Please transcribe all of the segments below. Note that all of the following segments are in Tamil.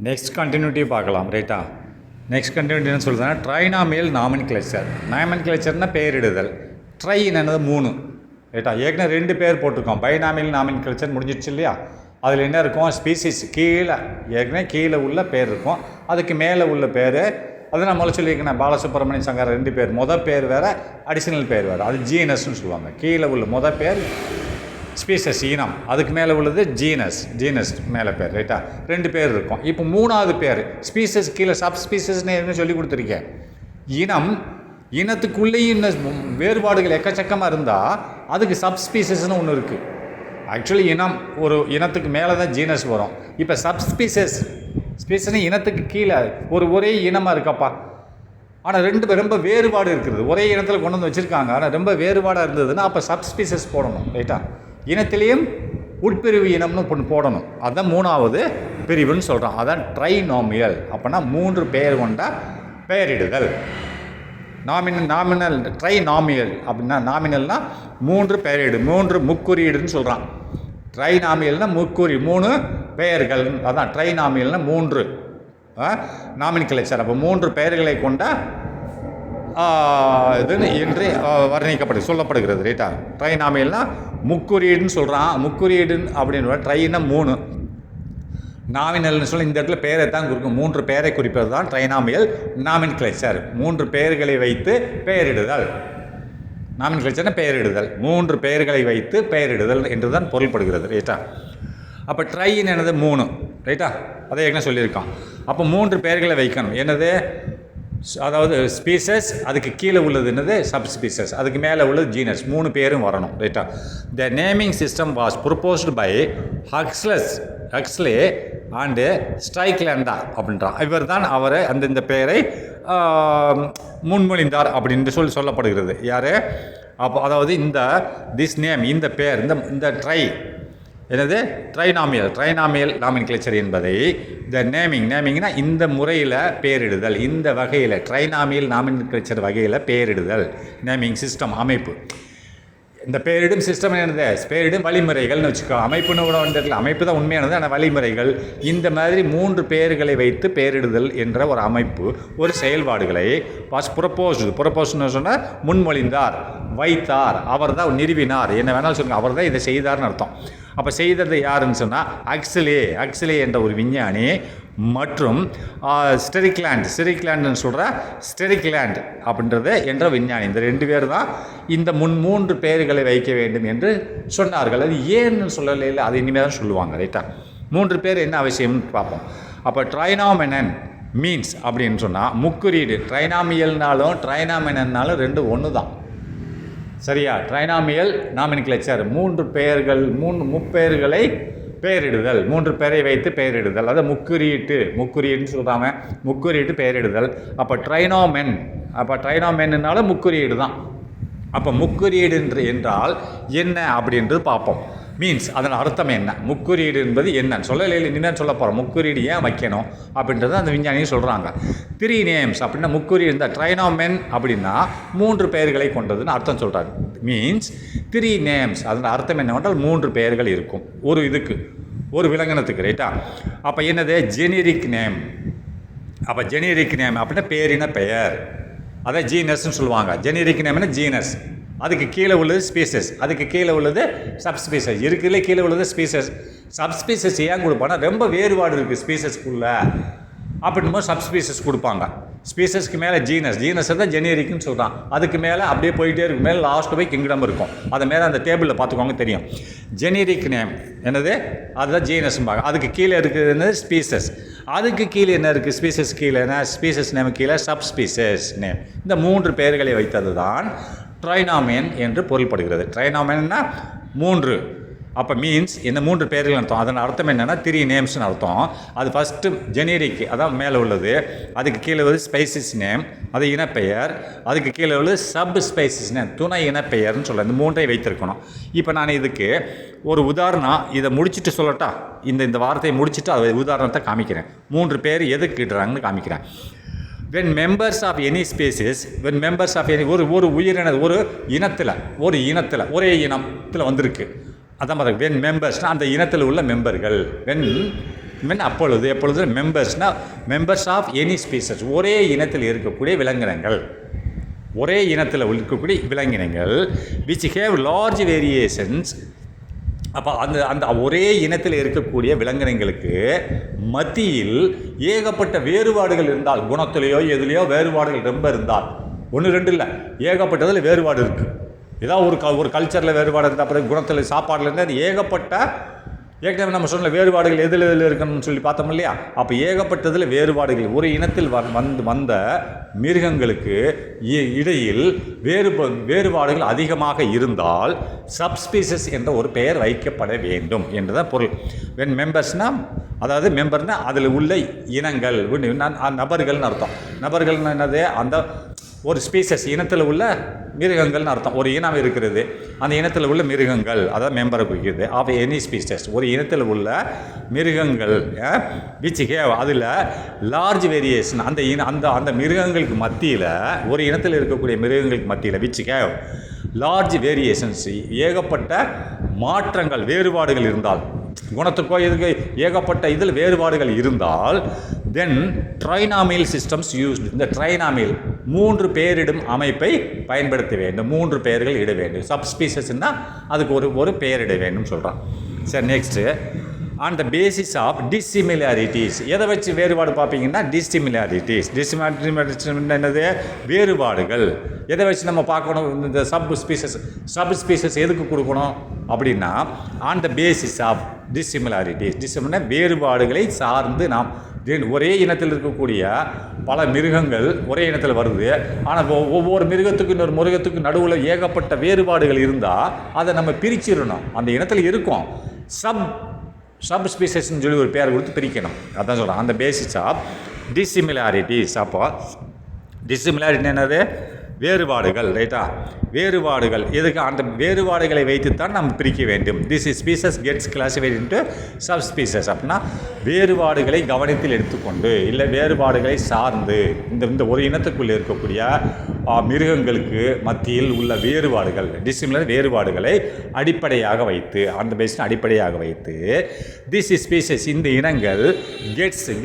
நெக்ஸ்ட் கண்டினியூட்டி பார்க்கலாம் ரைட்டா. நெக்ஸ்ட் கண்டினியூட்டின்னு சொல்லுதுன்னா ட்ரைனாமியல் நாமன்கிளேச்சர். நாமன்கிளேச்சர்னால் பெயரிடுதல். ட்ரை என்னது 3 ரைட்டா. ஏற்கனவே 2 பேர் போட்டிருக்கோம். பைனாமியல் நாமன்கிளேச்சர் முடிஞ்சிடுச்சு இல்லையா. அதில் என்ன இருக்கும், ஸ்பீசிஸ் கீழே ஏற்கனவே கீழே உள்ள பேர் இருக்கும், அதுக்கு மேலே உள்ள பேர் அது நான் முதல்ல சொல்லியிருக்கேன். பாலசுப்ரமணியம் சங்கர் 2 பேர், பேர் வேறு, அடிஷனல் பேர் வேறு. அது ஜீனஸ்ன்னு சொல்லுவாங்க. கீழே உள்ள பேர் ஸ்பீசஸ் இனம், அதுக்கு மேலே உள்ளது ஜீனஸ் மேலே பேர் ரைட்டா. 2 பேர் இருக்கும். இப்போ 3வது பேர் ஸ்பீசஸ் கீழே சப் ஸ்பீசஸ்ன்னு என்ன சொல்லி கொடுத்துருக்கேன். இனத்துக்குள்ளேயும் இன்னும் வேறுபாடுகள் எக்கச்சக்கமாக இருந்தால் அதுக்கு சப்ஸ்பீசஸ்னு ஒன்று இருக்குது. ஆக்சுவலி ஒரு இனத்துக்கு மேலே தான் ஜீனஸ் வரும். இப்போ ஸ்பீசஸ்னு இனத்துக்கு கீழே ஒரே இனமாக இருக்கப்பா, ஆனால் 2 பேர் ரொம்ப வேறுபாடு இருக்குது. ஒரே இனத்தில் கொண்டு வந்து வச்சுருக்காங்க, ஆனால் ரொம்ப வேறுபாடாக இருந்ததுன்னா அப்போ சப்ஸ்பீசஸ் போடணும் ரைட்டா. இனத்திலையும் உட்பிரிவு இனம்னு போடணும். அதுதான் 3வது பிரிவுன்னு சொல்கிறோம். அதான் ட்ரைனாமியல். அப்போனா 3 பெயர் கொண்ட பெயரிடுதல். நாமினல் ட்ரைனாமியல் அப்படின்னா நாமினல்னால் 3 பெயரிடு, 3 முக்குறியீடுன்னு சொல்கிறான். ட்ரைனாமியல்னால் முக்குறி 3 பெயர்கள். அதான் ட்ரைனாமியல்னால் 3 நாமின்கிளேச்சர். அப்போ 3 பெயர்களை கொண்ட இதுன்னு என்று சொல்லப்படுகிறது ரைட்டா. ட்ரைனாமியல்னால் முக்குறியீடுன்னு சொல்கிறான். முக்குறியீடுன்னு அப்படின்னு ட்ரைனா 3, நாமினல்னு சொல்லி இந்த இடத்துல பெயரை தான் குறிக்கும். 3 பெயரை குறிப்பது தான் ட்ரைனாமியல் நாமின்கிளேச்சர். 3 பெயர்களை வைத்து பெயரிடுதல். நாமின்கிளேச்சர்னா பெயரிடுதல். 3 பெயர்களை வைத்து பெயரிடுதல் என்று தான் பொருள்படுகிறது ரைட்டா. அப்போ ட்ரைன்னு என்னது 3 ரைட்டா. அதை ஏற்கனவே சொல்லியிருக்கான். அப்போ 3 பெயர்களை வைக்கணும். என்னது, அதாவது ஸ்பீசஸ், அதுக்கு கீழே உள்ளது என்னது சப்ஸ்பீசஸ், அதுக்கு மேலே உள்ளது ஜீனஸ். 3 பேரும் வரணும் ரைட்டா. The naming system was proposed by Huxley and ஸ்ட்ரைக்லேண்டா அப்படின்றான். இவர் தான் அவரை இந்த பெயரை முன்மொழிந்தார் அப்படின்னு சொல்லப்படுகிறது. யார் அப்போ, அதாவது இந்த பெயர் இந்த என்னது ட்ரைனாமியல் நாமின்கிளேச்சர் என்பதை நேமிங்னா இந்த முறையில் பெயரிடுதல், இந்த வகையில் ட்ரைனாமியல் நாமின்கிளேச்சர் வகையில் பெயரிடுதல். நேமிங் சிஸ்டம் அமைப்பு. இந்த பெயரிடும் சிஸ்டம் என்னது, பெயரிடும் வழிமுறைகள்னு வச்சுக்கோ. அமைப்புன்னு கூட வந்துருக்கல, அமைப்பு தான் உண்மையானது, ஆனால் வழிமுறைகள். இந்த மாதிரி 3 பெயர்களை வைத்து பெயரிடுதல் என்ற ஒரு அமைப்பு, ஒரு செயல்பாடுகளை ப்ரொப்போஸ்ட்னு சொன்னால் முன்மொழிந்தார், வைத்தார், அவர் தான் நிறுவினார், என்ன வேணாலும் சொல்லுங்கள், அவர் தான் இதை செய்தார்னு அர்த்தம். அப்போ செய்தது யாருன்னு சொன்னால் ஹக்ஸ்லே என்ற ஒரு விஞ்ஞானி மற்றும் ஸ்டெரிக்லேண்டுன்னு சொல்கிற ஸ்டெரிக்லேண்ட் அப்படின்றது என்ற விஞ்ஞானி. இந்த 2 பேர் தான் இந்த 3 பெயர்களை வைக்க வேண்டும் என்று சொன்னார்கள். அது ஏன்னு சொல்லலை, அது இனிமேல் தான் சொல்லுவாங்க ரைட்டா. 3 பேர் என்ன அவசியம்னு பார்ப்போம். அப்போ ட்ரைனாமினன் மீன்ஸ் அப்படின்னு சொன்னால் முக்குறியீடு. ட்ரைனாமியல்னாலும் ட்ரைனாமினன்னாலும் 2 ஒன்று தான் சரியா. ட்ரைனாமியல் நாமின்கிளேச்சர் 3 பெயர்கள், 3 முப்பெயர்களை பெயரிடுதல், 3 பெயரை வைத்து பெயரிடுதல். அதை முக்குறியீடுன்னு சொல்கிறாங்க. முக்குறியீட்டு பெயரிடுதல். அப்போ ட்ரைனாமென்னாலும் முக்குறியீடு தான். அப்போ முக்குறியீடு என்றால் என்ன அப்படின்றது பார்ப்போம். மீன்ஸ் அதன் அர்த்தம் என்ன, முக்குறியீடு என்பது என்னன்னு சொல்லலை, என்னன்னு சொல்ல போகிறோம். முக்குறியீடு ஏன் வைக்கணும் அப்படின்றது அந்த விஞ்ஞானியும் சொல்கிறாங்க. 3 நேம்ஸ் அப்படின்னா முக்குறியீடு. இந்த ட்ரைனாமென் அப்படின்னா 3 பெயர்களை கொண்டதுன்னு அர்த்தம் சொல்கிறாங்க. Means 3 names. அதன் அர்த்தம் என்னவென்றால் 3 பெயர்கள் இருக்கும் ஒரு விலங்கினத்துக்கு ரைட்டா. அப்போ என்னது ஜெனரிக் நேம். அப்போ ஜெனரிக் நேம் அப்படின்னா பேரின பெயர், அதை ஜீனஸ்ன்னு சொல்லுவாங்க. ஜெனரிக் நேம்னா ஜீனஸ், அதுக்கு கீழே உள்ளது ஸ்பீசஸ், அதுக்கு கீழே உள்ளது சப்ஸ்பீசஸ். இருக்குதுல கீழே உள்ளது ஸ்பீசஸ். சப்ஸ்பீசஸ் ஏன் கொடுப்பாங்கன்னா ரொம்ப வேறுபாடு இருக்குது ஸ்பீசஸ்க்குள்ளே அப்படின்போது சப்ஸ்பீசஸ் கொடுப்பாங்க. ஸ்பீசஸ்க்கு மேலே ஜீனஸை தான் ஜெனரிக்னு சொல்கிறான். அதுக்கு மேலே அப்படியே போயிட்டே இருக்கும். மேலே லாஸ்ட்டு போய் கிங்டம் இருக்கும். அதை மேலே அந்த டேபிளில் பார்த்துக்கோங்க தெரியும். ஜெனரிக் நேம் என்னது, அதுதான் ஜீனஸ்ம்பாங்க. அதுக்கு கீழே இருக்குது என்னது ஸ்பீசஸ். அதுக்கு கீழே என்ன இருக்குது, ஸ்பீசஸ் கீழே என்ன, ஸ்பீசஸ் நேம் கீழே சப்ஸ்பீசஸ் நேம். இந்த 3 பெயர்களை வைத்தது தான் ட்ரைனாமியன் என்று பொருள்படுகிறது. ட்ரைனாமியன்னா 3. அப்போ மீன்ஸ் இந்த 3 பெயர்கள் அர்த்தம். அதன் அர்த்தம் என்னென்னா 3 நேம்ஸ்னு அர்த்தம். அது ஃபஸ்ட்டு ஜெனரிக், அதான் மேலே உள்ளது. அதுக்கு கீழே உள்ளது ஸ்பைசிஸ் நேம், அது இனப்பெயர். அதுக்கு கீழே உள்ளது சப் ஸ்பைசிஸ் நேம், துணை இனப்பெயர்னு சொல்ல. இந்த 3ஐ வைத்திருக்கணும். இப்போ நான் இதுக்கு ஒரு உதாரணம், இதை முடிச்சுட்டு சொல்லட்டா, இந்த வார்த்தையை முடிச்சுட்டு அது உதாரணத்தை காமிக்கிறேன். 3 பேர் எதுக்கு கிட்டுறாங்கன்னு காமிக்கிறேன். when members of any species, ஒரு உயிரின ஒரு இனத்தில் ஒரே இனத்தில் வந்திருக்கு. அதான் வென் மெம்பர்ஸ்னால் அந்த இனத்தில் உள்ள மெம்பர்கள். வென் அப்பொழுது எப்பொழுது மெம்பர்ஸ் ஆஃப் எனி ஸ்பீசஸ், ஒரே இனத்தில் இருக்கக்கூடிய விலங்கினங்கள், ஒரே இனத்தில் இருக்கக்கூடிய விலங்கினங்கள் விச் ஹேவ் லார்ஜ் வேரியேஷன்ஸ். அப்போ அந்த ஒரே இனத்தில் இருக்கக்கூடிய விலங்கினங்களுக்கு மத்தியில் ஏகப்பட்ட வேறுபாடுகள் இருந்தால், குணத்திலேயோ எதுலேயோ வேறுபாடுகள் ரொம்ப இருந்தால், ஒன்று ரெண்டு இல்லை, ஏகப்பட்டதில் வேறுபாடு இருக்குது. ஏதாவது ஒரு கல்ச்சரில் வேறுபாடு இருந்தால், அப்புறம் குணத்தில் சாப்பாடில் இருந்தால் அது ஏகப்பட்ட, ஏற்கனவே நம்ம சொன்ன வேறுபாடுகள் எதில் இருக்கணும்னு சொல்லி பார்த்தோம் இல்லையா. அப்போ ஏகப்பட்டதில் வேறுபாடுகள், ஒரு இனத்தில் வந்த மிருகங்களுக்கு இடையில் வேறுபாடுகள் அதிகமாக இருந்தால் சப்ஸ்பீசஸ் என்ற ஒரு பெயர் வைக்கப்பட வேண்டும் என்றுதான் பொருள். வென் மெம்பர்ஸ்னால், அதாவது மெம்பர்னால் அதில் உள்ள இனங்கள், நபர்கள்னு அர்த்தம். நபர்கள்னு என்னது, அந்த ஒரு ஸ்பீசஸ் இனத்தில் உள்ள மிருகங்கள்னு அர்த்தம். ஒரு இனம் இருக்கிறது, அந்த இனத்தில் உள்ள மிருகங்கள், அதாவது மெம்பரை குறிக்கிறது. ஆஃப் எனி ஸ்பீசஸ், ஒரு இனத்தில் உள்ள மிருகங்கள் விச் ஹேவ், அதில் லார்ஜ் வேரியேஷன், அந்த மிருகங்களுக்கு மத்தியில், ஒரு இனத்தில் இருக்கக்கூடிய மிருகங்களுக்கு மத்தியில் விச் ஹேவ் லார்ஜ் வேரியேஷன்ஸ், ஏகப்பட்ட மாற்றங்கள், வேறுபாடுகள் இருந்தால், குணத்துக்கோ இதுக்கு ஏகப்பட்ட இதில் வேறுபாடுகள் இருந்தால், தென் ட்ரைனாமில் சிஸ்டம்ஸ் யூஸ்டு. இந்த ட்ரைனாமில் 3 பெயரிடும் அமைப்பை பயன்படுத்த வேண்டும், 3 பெயர்கள் இட வேண்டும். சப்ஸ்பீசஸ்னால் அதுக்கு ஒரு பெயரிட வேண்டும் சொல்கிறான். சரி, next on the basis of dissimilarities. எதை வச்சு வேறுபாடு பார்ப்பீங்கன்னா டிஸ்சிமிலாரிட்டிஸ். என்னது, வேறுபாடுகள். எதை வச்சு நம்ம பார்க்கணும், இந்த சப் ஸ்பீசஸ் எதுக்கு அப்படின்னா on the basis of dissimilarities. டிஸ்சிமிலா வேறுபாடுகளை சார்ந்து நாம், ஒரே இனத்தில் இருக்கக்கூடிய பல மிருகங்கள் ஒரே இனத்தில் வருது, ஆனால் ஒவ்வொரு மிருகத்துக்கும் இன்னொரு மிருகத்துக்கும் நடுவில் ஏகப்பட்ட வேறுபாடுகள் இருந்தால் அதை நம்ம பிரிச்சிடணும். அந்த இனத்தில் இருக்கும் சப் ஸ்பீசஸ்ன்னு சொல்லி ஒரு பேர் கொடுத்து பிரிக்கணும். அதான் சொல்கிறேன், அந்த பேசிஸ் ஆஃப் டிஸ்சிமிலாரிட்டிஸ். அப்போ டிஸ்சிமிலாரிட்டி என்னது, வேறுபாடுகள். ரைட்டா, வேறுபாடுகள். எதுக்கு, அந்த வேறுபாடுகளை வைத்துத்தான் நம்ம பிரிக்க வேண்டும். This species gets classified into sub species. அப்படின்னா வேறுபாடுகளை கவனத்தில் எடுத்துக்கொண்டு, இல்லை வேறுபாடுகளை சார்ந்து, இந்த ஒரு இனத்துக்குள்ளே இருக்கக்கூடிய மிருகங்களுக்கு மத்தியில் உள்ள வேறுபாடுகள், டிசிமிலர் வேறுபாடுகளை அடிப்படையாக வைத்து, அந்த பேஸின் அடிப்படையாக வைத்து திஸ் ஸ்பீசஸ், இந்த இனங்கள்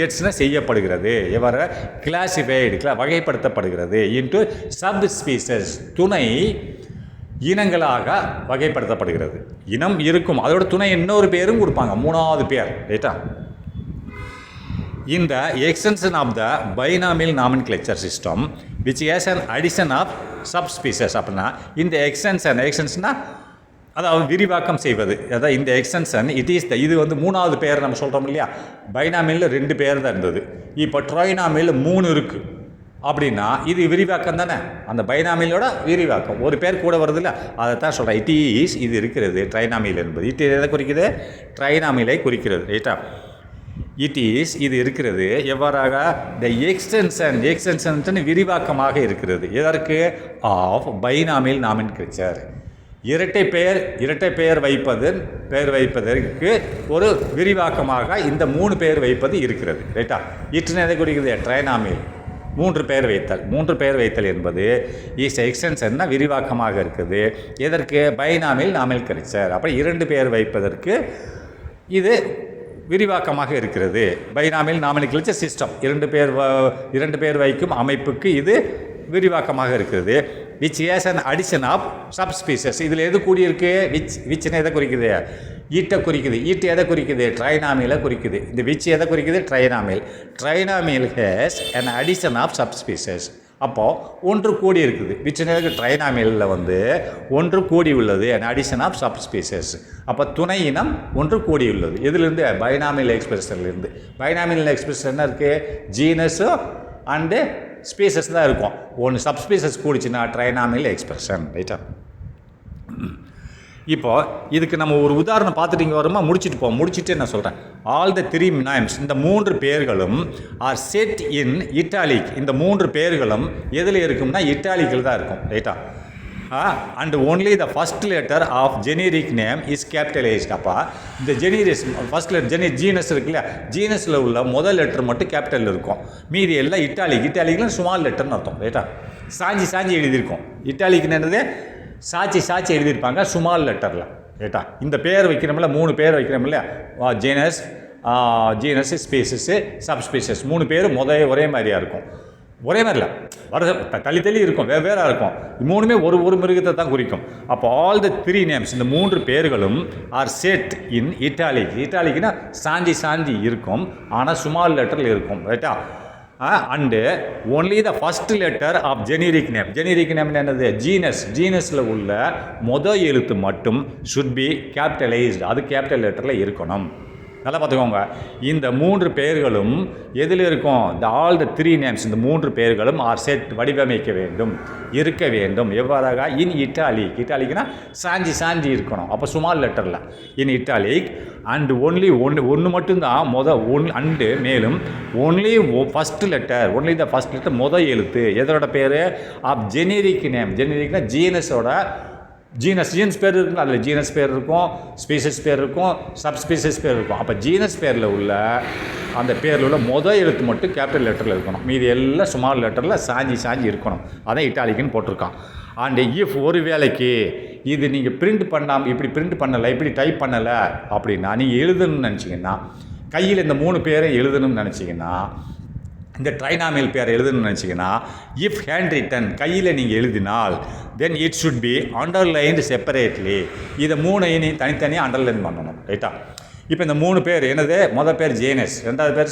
கெட்ஸ்னா செய்யப்படுகிறது, எவ்வாறு கிளாசிஃபைடு, வகைப்படுத்தப்படுகிறது இன்டு சப் ஸ்பீசஸ், துணை இனங்களாக வகைப்படுத்தப்படுகிறது. இனம் இருக்கும், அதோட துணை இன்னொரு பேரும் கொடுப்பாங்க, 3வது பேர். ரைட்டா, இந்த extension of the binomial nomenclature system which has an addition of subspecies. அப்படின்னா இந்த எக்ஸ்டென்ஷன்னா அதாவது விரிவாக்கம் செய்வது, அதாவது இந்த எக்ஸ்டென்ஷன் இது வந்து 3வது பேர் நம்ம சொல்கிறோம் இல்லையா. பைனாமியலில் 2 பேர் தான் இருந்தது, இப்போ ட்ரைனாமியலில் 3 இருக்குது. அப்படின்னா இது விரிவாக்கம் தானே, அந்த பைனாமியலோட விரிவாக்கம், ஒரு பேர் கூட வருது இல்லை, அதை தான் சொல்கிறேன். இது இருக்கிறது ட்ரைனாமியல் என்பது. எதை குறிக்குது, ட்ரைனாமியலை குறிக்கிறது. ரைட்டா, இது இருக்கிறது எவ்வாறாக, த எக்ஸ்டென்ஷன் விரிவாக்கமாக இருக்கிறது. எதற்கு, ஆஃப் பைனாமியல் நாமென்க்ளேச்சர், இரட்டை பெயர் வைப்பதற்கு ஒரு விரிவாக்கமாக இந்த 3 பெயர் வைப்பது இருக்கிறது. ரைட்டா, எதை குறிக்கிறது, ட்ரைனாமியல் 3 பெயர் வைத்தல் என்பது எக்ஸ்டென்ஷன்னா விரிவாக்கமாக இருக்குது. எதற்கு, பைனாமியல் நாமென்க்ளேச்சர். அப்போ 2 பெயர் வைப்பதற்கு இது விரிவாக்கமாக இருக்கிறது. பைனாமியல் நாமென்க்ளேச்சர் சிஸ்டம், 2 பேர் வைக்கும் அமைப்புக்கு இது விரிவாக்கமாக இருக்கிறது. Which has an addition of subspecies. இதில் எது கூடியிருக்கு, விச்னா எதை குறிக்குது, ஈட்டை குறிக்குது. எதை குறிக்குது, ட்ரைனாமியலை குறிக்குது. இந்த விச் எதை குறிக்குது, trinomial has an addition of subspecies. அப்போது ஒன்று கூடி இருக்குது. விச் ட்ரைனாமியலில் வந்து ஒன்று கூடி உள்ளது, அன் அடிஷன் ஆஃப் சப்ஸ்பீசஸ். அப்போ துணை இனம் ஒன்று கூடி உள்ளது. எதுலேருந்து, பைனாமியல் எக்ஸ்பிரஷன்லேருந்து. பைனாமியல் எக்ஸ்பிரஷன் என்ன இருக்குது, ஜீனஸு அண்டு ஸ்பீசஸ் தான் இருக்கும். ஒன்று சப்ஸ்பீசஸ் கூடிச்சுன்னா ட்ரைனாமியல் எக்ஸ்பிரஷன். ரைட்டா, இப்போது இதுக்கு நம்ம ஒரு உதாரணம் பார்த்துட்டு இங்கே வருமா, முடிச்சுட்டு நான் சொல்கிறேன். ஆல் த 3 நேம்ஸ், இந்த 3 பெயர்களும் ஆர் செட் இன் இட்டாலிக். இந்த 3 பெயர்களும் எதில் இருக்கும்னா இட்டாலிக்கில் தான் இருக்கும். ரைட்டா, and only the first letter of generic name is capitalised. அப்போ இந்த ஃபஸ்ட் லெட்டர் ஜீனஸ் இருக்குல்ல, ஜீனஸில் உள்ள முதல் லெட்டர் மட்டும் கேபிட்டலில் இருக்கும், மீதி எல்லாம் இட்டாலிக்கில் ஸ்மால் லெட்டர்னு அர்த்தம். ரைட்டா, சாஞ்சி எழுதியிருக்கோம். இட்டாலிக்குன்னு என்னது, சாட்சி எழுதியிருப்பாங்க ஸ்மால் லெட்டரில். ரைட்டா, இந்த பேர் வைக்கிறோம்ல, 3 பேர் வைக்கிறோம்ல, ஜீனஸ் ஜீனஸ், ஸ்பீசிஸு, சப்ஸ்பீசிஸ் 3 பேர் ஒரே மாதிரியாக இருக்கும். ஒரே மாதிரி இல்லை, தள்ளி தள்ளி இருக்கும், வெவ்வேறாக இருக்கும். 3மே ஒரு மிருகத்தை தான் குறிக்கும். அப்போ ஆல் த 3 நேம்ஸ், இந்த 3 பேர்களும் ஆர் செட் இன் இட்டாலிக். இட்டாலிக்னா சாஞ்சி இருக்கும், ஆனால் ஸ்மால் லெட்டரில் இருக்கும். ரைட்டா? And only the first letter of generic name. Generic நேம்னு என்னது? ஜீனஸில் உள்ள எழுத்து மட்டும் ஷுட் பி கேபிட்டலைஸ்டு. அது கேபிட்டல் லெட்டரில் இருக்கணும். நல்லா பார்த்துக்கோங்க. இந்த 3 பேர்களும் எதில் இருக்கும்? ஆல் த 3 நேம்ஸ், இந்த 3 பேர்களும் ஆர் செட் வடிவமைக்க வேண்டும், இருக்க வேண்டும். எவ்வாறாக? இன் இட்டாலிக். இட்டாலிக்னா சாஞ்சி இருக்கணும். அப்போ ஸ்மால் லெட்டரில் இன் இட்டாலிக். அண்டு ஒன்லி ஒன்று மட்டும்தான் அண்டு மேலும் only first letter, only the first letter எழுத்து எதோட பேர்? Of generic name. ஜெனரிக்னா ஜீனஸோட ஜீனஸ் பேர் இருக்குங்களா? அதில் ஜீனஸ் பேர் இருக்கும், ஸ்பீசிஸ் பேர் இருக்கும், சப்ஸ்பீசிஸ் பேர் இருக்கும். அப்போ ஜீனஸ் பேரில் உள்ள அந்த பேரில் உள்ள எழுத்து மட்டும் கேபிட்டல் லெட்டரில் இருக்கணும். மீதி எல்லாம் ஸ்மால் லெட்டரில் சாஞ்சி இருக்கணும். அதான் இட்டாலிக்குன்னு போட்டிருக்கான். அண்ட் இஃப் ஒரு வேலைக்கு இது நீங்கள் இப்படி பிரிண்ட் பண்ணலை, இப்படி டைப் பண்ணலை அப்படின்னா, நீங்கள் எழுதணும்னு நினச்சிங்கன்னா, கையில் இந்த 3 பேரை எழுதணும்னு நினச்சிங்கன்னா, இந்த ட்ரைனாமியல் பேரை எழுதணும்னு நினச்சிங்கன்னா, இஃப் ஹேண்ட் ரிட்டன் கையில் நீங்கள் எழுதினால், then it should be underlined separately. இதை 3ஐயும் தனித்தனியாக அண்டர்லைன் பண்ணணும். ரைட்டா? இப்போ இந்த 3 பேர் என்னது? பேர் ஜீனஸ், 2வது பேர்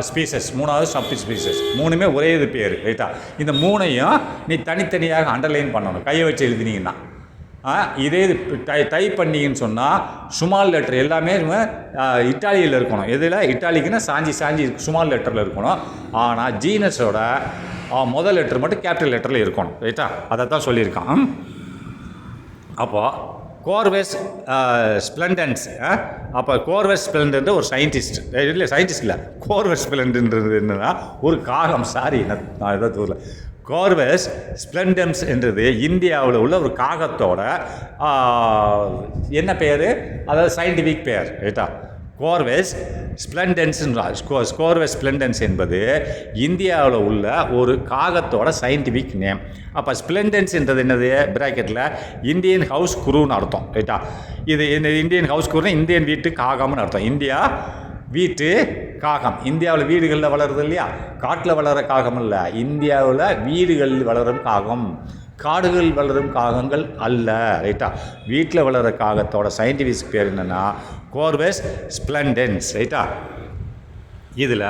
ஸ்பீசஸ், 3வது சப்ஸ்பீசஸ். 3மே ஒரே இது பேர். ரைட்டா? இந்த 3ஐயும் நீ தனித்தனியாக அண்டர்லைன் பண்ணணும் கையை வச்சு எழுதினீங்கன்னா. இதே இது டைப் பண்ணிங்கன்னு சொன்னால் ஸ்மால் லெட்டர் எல்லாமே இட்டாலியில் இருக்கணும். எதில்? இட்டாலிக்குன்னா சாஞ்சி ஸ்மால் லெட்டரில் இருக்கணும். ஆனால் ஜீனஸோட லெட்டர் மட்டும் கேபிட்டல் லெட்டரில் இருக்கணும். ரைட்டா? அதை தான் சொல்லியிருக்கான். அப்போது கோர்வெஸ் ஸ்ப்ளெண்டன்ஸ். அப்போ கோர்வெஸ் ஸ்ப்ளெண்டன்றது ஒரு சயின்டிஸ்ட் இல்லை, கோர்வெஸ் ஸ்ப்ளெண்டன்றது என்னன்னா ஒரு காகம். நான் ஏதாவது ஊரில் கோர்வெஸ் ஸ்ப்ளெண்டன்ஸ் என்றது இந்தியாவில் உள்ள ஒரு காகத்தோட என்ன பேர்? அதாவது சயின்டிஃபிக் பேர். ரைட்டா? கோர்வெஸ் ஸ்ப்ளெண்டன்ஸ். கோர்வெஸ் ஸ்ப்ளெண்டன்ஸ் என்பது இந்தியாவில் உள்ள ஒரு காகத்தோட சயின்டிஃபிக் நேம். அப்போ ஸ்ப்ளெண்டன்ஸ் என்றது என்னது? பிராக்கெட்டில் இந்தியன் ஹவுஸ் குருன்னு அர்த்தம். ரைட்டா? இது இந்த இந்தியன் ஹவுஸ் குருன்னா இந்தியன் வீட்டு காகம்னு அர்த்தம். இந்தியா வீட்டு காகம். இந்தியாவில் வீடுகளில் வளருது இல்லையா? காட்டில் வளர காகம் இல்லை, இந்தியாவில் வீடுகளில் வளரும் காகம், காடுகளில் வளரும் காகங்கள் அல்ல. ரைட்டா? வீட்டில் வளர காகத்தோட சயின்டிஃபிக் பேர் என்னென்னா கோர்வெஸ் ஸ்ப்ளெண்டன்ஸ். ரைட்டா? இதில்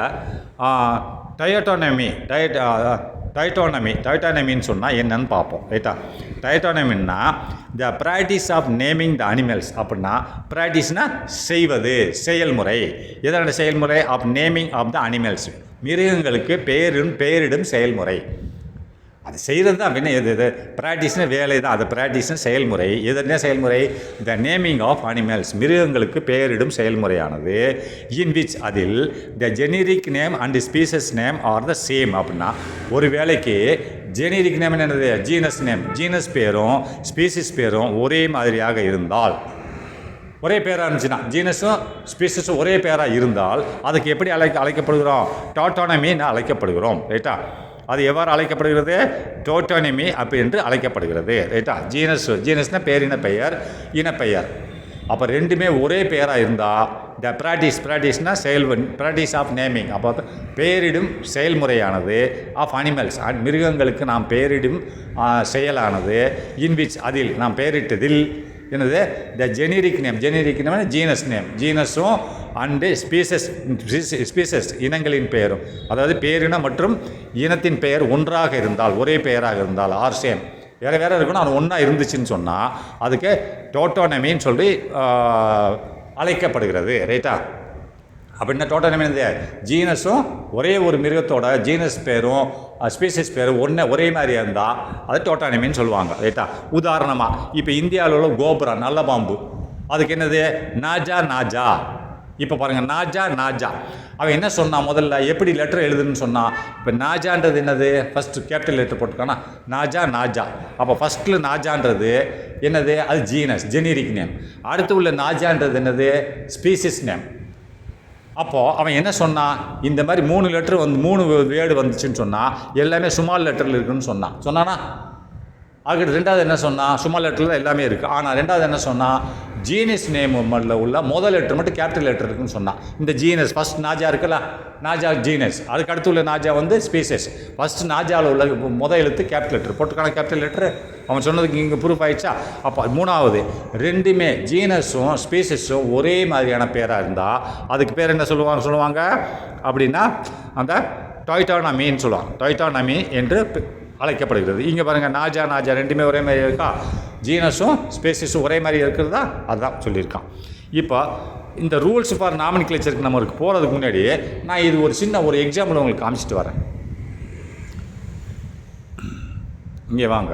டைட்டானமின்னு சொன்னால் என்னன்னு பார்ப்போம். ரைட்டா? டைட்டானமின்னா the practice of naming the animals. அப்படின்னா ப்ராக்டிஸ்னால் செய்வது, செயல்முறை. எதோட செயல்முறை? Of naming of the animals. மிருகங்களுக்கு பெயரிடும் செயல்முறை. அது செய்கிறது தான். பின்ன எது? ப்ராக்டிஸ்னு வேலை தான். அது ப்ராக்டிஸ்னு செயல்முறை. எதுனா செயல்முறை? The naming of animals. மிருகங்களுக்கு பெயரிடும் செயல்முறையானது. இன் விச் அதில் the generic name and species name are the same. அப்படின்னா ஒரு வேலைக்கு ஜெனரிக் நேம் என்னது? Genus name. ஜீனஸ் பேரும் ஸ்பீசிஸ் பேரும் ஒரே மாதிரியாக இருந்தால், ஒரே பேராக இருந்துச்சுன்னா, ஜீனஸும் ஸ்பீசிஸும் ஒரே பேராக இருந்தால் அதுக்கு எப்படி அழைக்கப்படுகிறோம்? டாட்டானமின்னு அழைக்கப்படுகிறோம். ரைட்டா? அது எவ்வாறு அழைக்கப்படுகிறது? டோட்டோனமி அப்படி என்று அழைக்கப்படுகிறது. ரைட்டா? ஜீனஸ்னால் பேரின பெயர், இனப்பெயர். அப்போ ரெண்டுமே ஒரே பெயராக இருந்தால் த ப்ராக்டிஸ்னால் ப்ராக்டிஸ் ஆஃப் நேமிங். அப்போ பெயரிடும் செயல்முறையானது ஆஃப் அனிமல்ஸ், மிருகங்களுக்கு நாம் பெயரிடும் செயலானது. இன்விச் அதில் நாம் பெயரிட்டதில் என்னது? The generic name. Generic name genus name. ஜீனஸும் அண்டு ஸ்பீசஸ் இனங்களின் பெயரும், அதாவது பேரின மற்றும் இனத்தின் பெயர் ஒன்றாக இருந்தால், ஒரே பெயராக இருந்தால், ஆர் சேம், வேறு இருக்கணும், அது ஒன்றா இருந்துச்சுன்னு சொன்னால் அதுக்கு டோட்டோனமின்னு சொல்லி அழைக்கப்படுகிறது. ரைட்டா? அப்படின்னா டோட்டோனமி என்னது? ஜீனஸும் ஒரே ஒரு மிருகத்தோட ஜீனஸ் பேரும் ஸ்பீசிஸ் பேரும் ஒரே மாதிரியாக இருந்தால் அது டோட்டோனமின்னு சொல்லுவாங்க. ரைட்டா? உதாரணமாக இப்போ இந்தியாவில் உள்ள கோபுரா, நல்ல பாம்பு, அதுக்கு என்னது? நாஜா. இப்போ பாருங்கள், நாஜா அவன் என்ன சொன்னான்? முதல்ல எப்படி லெட்டர் எழுதுன்னு சொன்னான். இப்போ நாஜான்றது என்னது? ஃபஸ்ட்டு கேபிட்டல் லெட்டர் போட்டுக்கானா நாஜா. அப்போ ஃபஸ்ட்டில் நாஜான்றது என்னது? அது ஜெனரிக் நேம். அடுத்து உள்ள நாஜான்றது என்னது? Species name. அப்போது அவன் என்ன சொன்னான்? இந்த மாதிரி 3 லெட்டர் 3 வேர்டு வந்துச்சுன்னு சொன்னால் எல்லாமே ஸ்மால் லெட்டரில் இருக்குன்னு சொன்னானா? அதுக்கு ரெண்டாவது என்ன சொன்னால் ஸ்மால் லெட்டரில் எல்லாமே இருக்குது. ஆனால் ரெண்டாவது என்ன சொன்னால் ஜீனஸ் நேம் உள்ள முதல் லெட்டர் மட்டும் கேபிட்டல் லெட்டர் இருக்குன்னு சொன்னான். இந்த ஜீனஸ் ஃபஸ்ட் நாஜா இருக்குல்ல, நாஜா ஜீனஸ், அதுக்கு அடுத்து உள்ள நாஜா வந்து ஸ்பீசஸ். ஃபஸ்ட்டு நாஜாவில் உள்ள முதல் எழுத்து கேபிட்டல் லெட்டர் போட்டுக்கான கேபிட்டல் லெட்டர் அவன் சொன்னதுக்கு இங்கே ப்ரூஃப் ஆகிடுச்சா. அப்போ மூணாவது ரெண்டுமே ஜீனஸும் ஸ்பீசஸும் ஒரே மாதிரியான பேராக இருந்தால் அதுக்கு பேர் என்ன சொல்லுவாங்க அப்படின்னா அந்த டாய்டானமின்னு சொல்லுவாங்க. டாய்டானமி என்று அழைக்கப்படுகிறது. இங்கே பாருங்கள் நாஜா ரெண்டுமே ஒரே மாதிரி இருக்கா, ஜீனஸும் ஸ்பேசிஸும் ஒரே மாதிரி இருக்கிறதா, அதுதான் சொல்லியிருக்கான். இப்போ இந்த ரூல்ஸ் ஃபார் நாமன்கிளேச்சருக்கு நம்மளுக்கு போகிறதுக்கு முன்னாடி நான் இது ஒரு சின்ன ஒரு எக்ஸாம்பிள் உங்களுக்கு காமிச்சிட்டு வரேன். இங்கே வாங்க.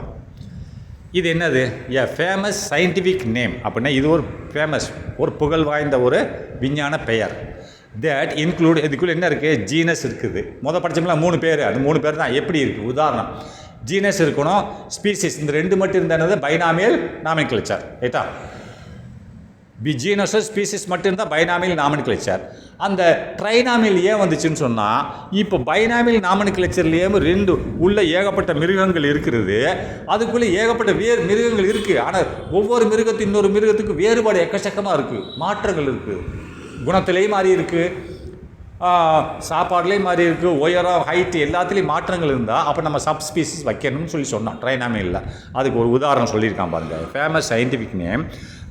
இது என்னது? ஏ ஃபேமஸ் சயின்டிஃபிக் நேம் அப்படின்னா இது ஒரு ஃபேமஸ், ஒரு புகழ் வாய்ந்த ஒரு விஞ்ஞான பெயர். தட் இன்க்ளூட் இதுக்குள்ளே என்ன இருக்குது? ஜீனஸ் இருக்குது. படித்தோம்னா 3 பேர், அந்த 3 பேர் தான் எப்படி இருக்குது. உதாரணம் ஜீனஸ் இருக்கணும், ஸ்பீசிஸ், இந்த 2 மட்டும் இருந்தது பைனாமியல் நாமன்கிளேச்சர். ரைட்டா? ஜீனஸோ ஸ்பீசிஸ் மட்டும் இருந்தால் பைனாமியல் நாமன்கிளேச்சர். அந்த ட்ரைனாமியல் ஏன் வந்துச்சுன்னு சொன்னால் இப்போ பைனாமியல் நாமன்கிளேச்சர்லேயே 2 உள்ள ஏகப்பட்ட மிருகங்கள் இருக்கிறது, அதுக்குள்ளே ஏகப்பட்ட மிருகங்கள் இருக்குது. ஆனால் ஒவ்வொரு மிருகத்துக்கு இன்னொரு மிருகத்துக்கு வேறுபாடு எக்கச்சக்கமாக இருக்குது, மாற்றங்கள் இருக்குது, குணத்திலேயும் மாறி இருக்குது, சாப்பாடுலேயும் மாறி இருக்குது, உயரம் ஹைட்டு எல்லாத்துலேயும் மாற்றங்கள் இருந்தால் அப்போ நம்ம சப்ஸ்பீசிஸ் வைக்கணும்னு சொன்னோம் ட்ரைனாமியலில். அதுக்கு ஒரு உதாரணம் சொல்லியிருக்கான் பாருங்கள். Famous scientific name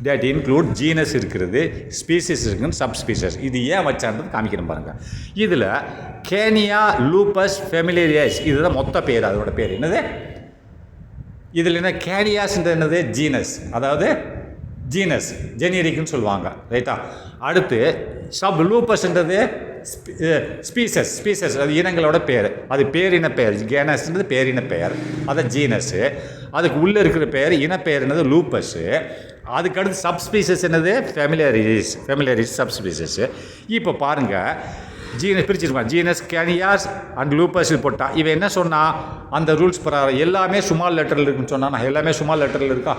that include genus இருக்கிறது, ஸ்பீசிஸ் இருக்குன்னு சப்ஸ்பீசிஸ். இது ஏன் வச்சான்றது காமிக்கணும் பாருங்கள். இதில் கேனியா லூப்பஸ் ஃபெமிலியரியாஸ் இதுதான் மொத்த பேர், அதோட பேர் என்னது? இதில் என்ன கேனியாஸ்ன்றது என்னது? ஜீனஸ், அதாவது ஜீனஸ் ஜெனரிக்னு சொல்லுவாங்க. ரைட்டா? அடுத்து சப் லூப்பஸ்ன்றது ஸ்பீசஸ், அது இனங்களோட பேர், அது பேரின பெயர். கேனஸ்ன்றது பேரின பெயர், அது ஜீனஸு. அதுக்கு உள்ளே இருக்கிற பெயர் இனப்பெயர் என்னது? லூப்பஸு. அதுக்கடுத்து சப்ஸ்பீசஸ் என்னது? ஃபெமிலியரிஸ் சப்ஸ்பீசஸ். இப்போ பாருங்கள், ஜீனஸ் பிரிச்சுருப்பான். ஜீனஸ் கேனியாஸ் அண்ட் லூப்பஸ் போட்டால் இவன் என்ன சொன்னால் அந்த ரூல்ஸ் பிரகாரம் எல்லாமே ஸ்மால் லெட்டரில் இருக்குன்னு சொன்னால் எல்லாமே ஸ்மால் லெட்டரில் இருக்கா.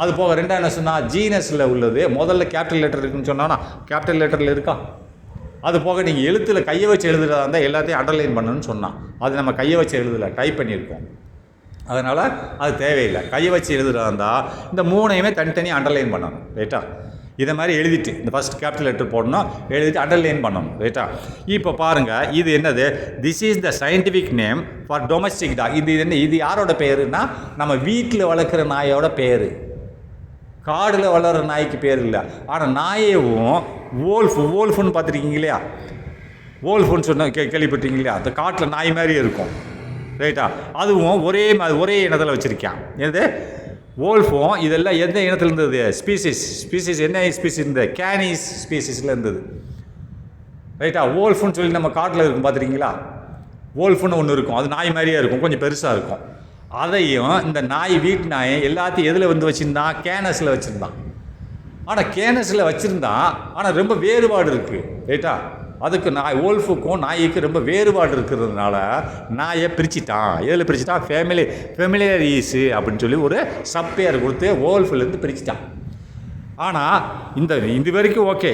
அது போக ரெண்டாவது என்ன சொன்னால் ஜீனஸில் உள்ளது முதல்ல கேபிட்டல் லெட்டர் இருக்குன்னு சொன்னான்னா கேபிட்டல் லெட்டரில் இருக்கா. அது போக நீங்கள் எழுத்தில் கையை வச்சு எழுதுறதா இருந்தால் எல்லாத்தையும் அண்டர்லைன் பண்ணணும்னு சொன்னான். அது நம்ம கையை வச்சு எழுதலை, டைப் பண்ணியிருக்கோம், அதனால் அது தேவையில்லை. கையை வச்சு எழுதுறதா இருந்தால் இந்த 3ஐயுமே தனித்தனியாக அண்டர்லைன் பண்ணணும். ரைட்டா? இதை மாதிரி எழுதிட்டு இந்த ஃபஸ்ட் கேபிட்டல் லெட்டர் போடணும், எழுதிட்டு அண்டர்லைன் பண்ணணும். ரைட்டா? இப்போ பாருங்கள், இது என்னது? This is the scientific name for domestic dog. இது யாரோட பேருன்னா நம்ம வீட்டில் வளர்க்குற நாயோட பேர். காடில் வளர்கிற நாய்க்கு பேர் இல்லை. ஆனால் நாயவும் ஓல்ஃபுன்னு பார்த்துருக்கீங்க இல்லையா? ஓல்ஃபுன்னு சொன்ன கேள்விப்பட்டீங்க இல்லையா? அந்த காட்டில் நாய் மாதிரி இருக்கும். ரைட்டா? அதுவும் ஒரே இனத்தில் வச்சுருக்கேன். எது? ஓல்ஃபும் இதெல்லாம் எந்த இனத்தில் இருந்தது? ஸ்பீசிஸ் என்ன ஸ்பீசிஸ் இருந்தது? கேனிஸ் ஸ்பீசிஸில் இருந்தது. ரைட்டா? ஓல்ஃபுன்னு சொல்லி நம்ம காட்டில் இருக்கும் பார்த்துருக்கீங்களா? ஓல்ஃபுன்னு ஒன்று இருக்கும், அது நாய் மாதிரியே இருக்கும், கொஞ்சம் பெருசாக இருக்கும். அதையும் இந்த நாய், வீட்டு நாயை எல்லாத்தையும் எதில் வந்து வச்சுருந்தான்? கேனஸில் வச்சுருந்தான். ஆனால் கேனஸில் வச்சுருந்தான், ஆனால் ரொம்ப வேறுபாடு இருக்குது. ரைட்டா? அதுக்கு ஓல்ஃபுக்கும் நாய்க்கும் ரொம்ப வேறுபாடு இருக்கிறதுனால நாயை பிரிச்சுட்டான். எதில் பிரிச்சுட்டான்? ஃபெமிலியரிஸு அப்படின்னு சொல்லி ஒரு சப்பேர் கொடுத்து ஓல்ஃபுலேருந்து பிரிச்சுட்டான். ஆனால் இது வரைக்கும் ஓகே,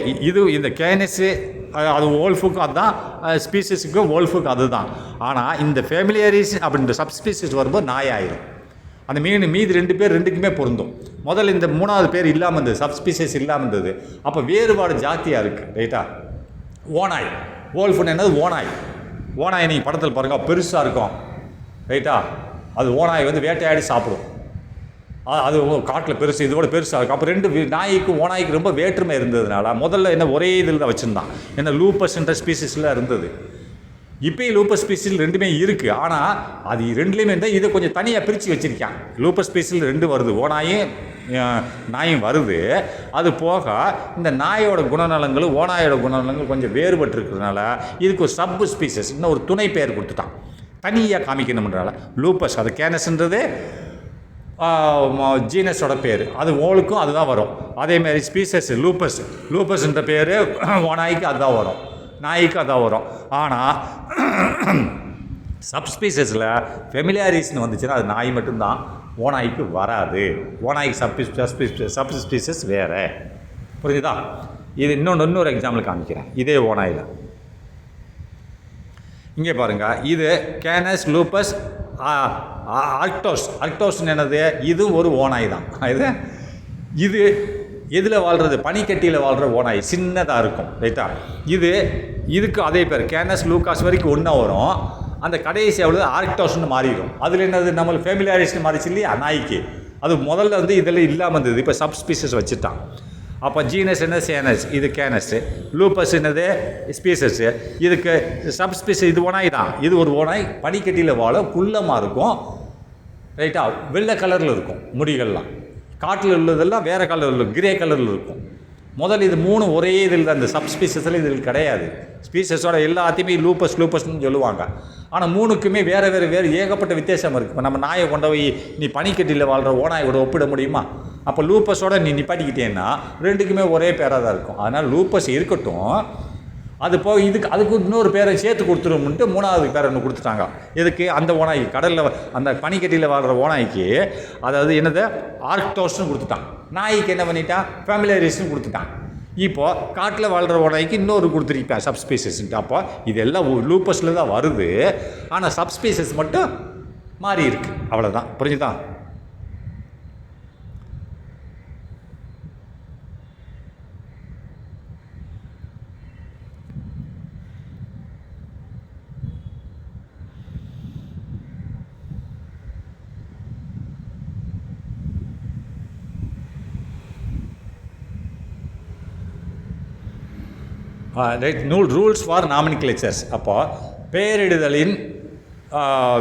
இந்த கேனஸு அது ஓல்ஃபுக்கும் அதுதான், ஸ்பீசிஸுக்கும் ஓல்ஃபுக்கும் அதுதான். ஆனால் இந்த ஃபெமிலியரிஸ் அப்படின்ற சப்ஸ்பீசிஸ் வரும்போது நாய் ஆயிடும். அந்த மீதி 2 பேர் 2க்குமே பொருந்தும். முதல்ல இந்த 3வது பேர் இல்லாமல் இருந்தது, சப்ஸ்பீசிஸ் இல்லாமல் இருந்தது. அப்போ வேறுபாடு ஜாஸ்தியாக இருக்குது. ரைட்டா? ஓனாய், ஓல்ஃபுன்னு என்னது? ஓனாய் நீங்கள் படத்தில் பாருங்கள், பெருசாக இருக்கும். ரைட்டா? அது ஓனாய் வந்து வேட்டையாடி சாப்பிடும். அது காட்டில் பெருசு, இதோட பெருசாக இருக்கும். அப்போ 2 நாய்க்கும் ஓனாய்க்கு ரொம்ப வேற்றுமை இருந்ததுனால முதல்ல என்ன ஒரே இதில் தான் வச்சுருந்தான். என்ன லூப்பஸ்ன்ற ஸ்பீசிஸில் இருந்தது. இப்போயும் லூப்பஸ் ஸ்பீசிஸ் 2மே இருக்குது. ஆனால் அது 2லேயுமே இருந்தால் இதை கொஞ்சம் தனியாக பிரித்து வச்சுருக்கான். லூப்பஸ் ஸ்பீசிஸில் 2 வருது, ஓனாயும் நாயும் வருது. அது போக இந்த நாயோட குணநலங்களும் ஓனாயோட குணநலங்களும் கொஞ்சம் வேறுபட்டு இருக்கிறதுனால இதுக்கு ஒரு சப் ஸ்பீசிஸ், இன்னும் ஒரு துணை பெயர் கொடுத்துட்டான், தனியாக காமிக்கணும்ன்றால. லூப்பஸ் அது கேனஸ்ன்றது ஜீனஸோட பேர், அது ஓலுக்கும் அதுதான் வரும். அதேமாதிரி ஸ்பீசஸ் லூப்பஸ்ன்ற பேர் ஓனாய்க்கு அதுதான் வரும், நாய்க்கு அதான் வரும். ஆனால் சப்ஸ்பீசஸில் ஃபெமிலியாரிஸ்னு வந்துச்சுன்னா அது நாய் மட்டும்தான், ஓனாய்க்கு வராது. ஓனாய்க்கு சப்ஸ்பீசஸ் வேறு. புரிஞ்சுதா? இது இன்னொரு எக்ஸாம்பிள் காமிக்கிறேன். இதே ஓனாயில் இங்கே பாருங்கள், இது கேனஸ் லூப்பஸ் ஆர்க்டோஸ்ன்னு என்னது, இது ஒரு ஓநாய் தான். இது எதில் வாழ்கிறது, பனிக்கட்டியில் வாழ்கிற ஓநாய், சின்னதாக இருக்கும். ரைட்டா? இதுக்கு அதே பேர் கேனஸ் லூகாஸ் வரைக்கும் ஒன்றா வரும். அந்த கடைசி எவ்வளோ ஆர்க்டோஸ்ன்னு மாறிடும். அதில் என்னது, நம்மளுக்கு ஃபேமிலியாரிஸ்ட்னு மாறிச்சு இல்லையா நாய்க்கு. அது முதல்ல இதில் இல்லாமல் இருந்தது, இப்போ சப்ஸ்பீசஸ் வச்சுட்டான். அப்போ ஜீனஸ் என்ன, சேனஸ், இது கேனஸ்ஸு. லூப்பஸ் என்னது, ஸ்பீசஸ்ஸு. இதுக்கு சப்ஸ்பீசஸ், இது ஓனாய் தான். இது ஒரு ஓனாய், பனிக்கட்டியில் வாழ, குள்ளமாக இருக்கும். ரைட்டா? வெள்ளை கலரில் இருக்கும் முடிகள்லாம். காட்டில் உள்ளதெல்லாம் வேறு கலரில், கிரே கலரில் இருக்கும். முதல்ல இது 3 ஒரே இதில் தான். இந்த சப்ஸ்பீசஸில் இதில் கிடையாது. ஸ்பீசஸோட எல்லாத்தையுமே லூப்பஸ்ன்னு சொல்லுவாங்க. ஆனால் 3க்குமே வேறு ஏகப்பட்ட வித்தியாசம் இருக்குது. இப்போ நம்ம நாயை கொண்டு போய் நீ பனிக்கட்டியில் வாழ்கிற ஓநாயோட ஒப்பிட முடியுமா? அப்போ லூப்பஸோட நீ நிப்பாட்டிக்கிட்டேன்னா 2க்குமே ஒரே பேராக தான் இருக்கும். அதனால் லூப்பஸ் இருக்கட்டும், அது போக அதுக்கு இன்னொரு பேரை சேர்த்து கொடுத்துரும்ன்ட்டு 3வது பேரை ஒன்று கொடுத்துட்டாங்க. எதுக்கு, அந்த ஓநாய்க்கு, கடலில் அந்த பனிக்கட்டியில் வாழ்கிற ஓநாய்க்கு, அதாவது என்னது, ஆர்க்டோஸ்ன்னு கொடுத்துட்டான். நாய்க்கு என்ன பண்ணிட்டான், ஃபேமிலியாரிஸ்ன்னு கொடுத்துட்டான். இப்போது காட்டில் வாழ்கிற ஓநாய்க்கு இன்னொரு கொடுத்துருப்பேன், சப்ஸ்பீசஸ்ன்ட்டு. அப்போ இதெல்லாம் லூப்பஸில் தான் வருது. ஆனால் சப்ஸ்பீசஸ் மட்டும் மாறி இருக்கு, அவ்வளோதான். புரிஞ்சுதான்? Rules for nomenclatures. அப்போ பெயரிடுதலின்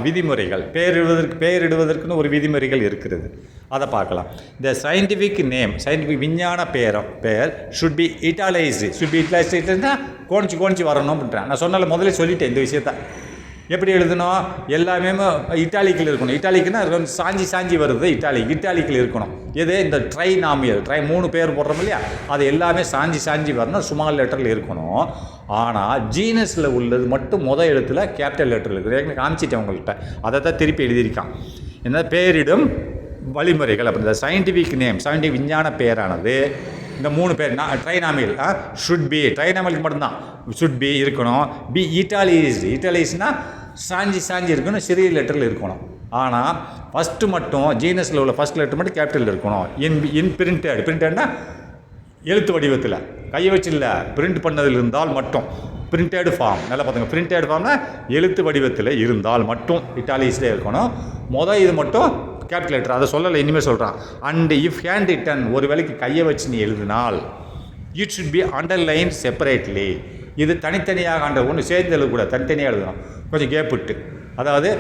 விதிமுறைகள், பெயரிடுவதற்குன்னு ஒரு விதிமுறைகள் இருக்கிறது. அதை பார்க்கலாம். இந்த சயின்டிஃபிக் நேம், சயின்டிஃபிக் விஞ்ஞான பெயர் ஷுட் பி இட்டாலைஸ்டுன்னா கோணிச்சு வரணும் அப்படின்றேன். நான் சொன்னால முதல்ல சொல்லிட்டேன் இந்த விஷயத்த. எப்படி எழுதணும், எல்லாமே இட்டாலிக்கில் இருக்கணும். இட்டாலிக்குன்னா சாஞ்சி வருது, இட்டாலிக்கில் இருக்கணும். எது, இந்த ட்ரைனாமியல் 3 பேர் போடுறோம் இல்லையா, அது எல்லாமே சாஞ்சி வரணும், ஸ்மால் லெட்டரில் இருக்கணும். ஆனால் ஜீனஸில் உள்ளது மட்டும் எழுத்தில் கேபிட்டல் லெட்டரில் இருக்குது. ஏற்கனவே காமிச்சிட்டேன் உங்கள்கிட்ட, அதை தான் திருப்பி எழுதியிருக்கான். என்ன, பெயரிடும் வழிமுறைகள். அப்போ இந்த சயின்டிஃபிக் நேம், சயின்டிஃபிக் விஞ்ஞான பெயரானது இந்த 3 பேர் ட்ரைனாமியல் ஷுட் பி, ட்ரைனாமியலுக்கு மட்டும்தான் ஷுட் பி இருக்கணும். பி இட்டாலிஸ்னால் சாஞ்சி இருக்கணும், சிறிய லெட்டரில் இருக்கணும். ஆனால் ஃபஸ்ட்டு மட்டும் ஜீனஸில் உள்ள ஃபஸ்ட் லெட்டர் மட்டும் கேபிட்டலில் இருக்கணும். இன் பிரிண்டட்னா எழுத்து வடிவத்தில், கையை வச்சு இல்லை, பிரிண்ட் பண்ணதில் இருந்தால் மட்டும். பிரிண்டட் ஃபார்ம், நல்லா பார்த்துங்க, பிரிண்டட் ஃபார்ம்னா எழுத்து வடிவத்தில் இருந்தால் மட்டும் இட்டாலிஸ்லேயே இருக்கணும். இது மட்டும் கேபிட்டல் லெட்டர். அதை சொல்லலை, இனிமேல் சொல்கிறான். அண்ட் இஃப் ஹேண்ட் ரிட்டன், ஒரு வேளைக்கு கையை வச்சு நீ எழுதினால், it should be underline separately. இது தனித்தனியாக ஒன்று சேர்ந்து எழுதக்கூட, தனித்தனியாக எழுதணும், கொஞ்சம் கேப் விட்டு. அதாவது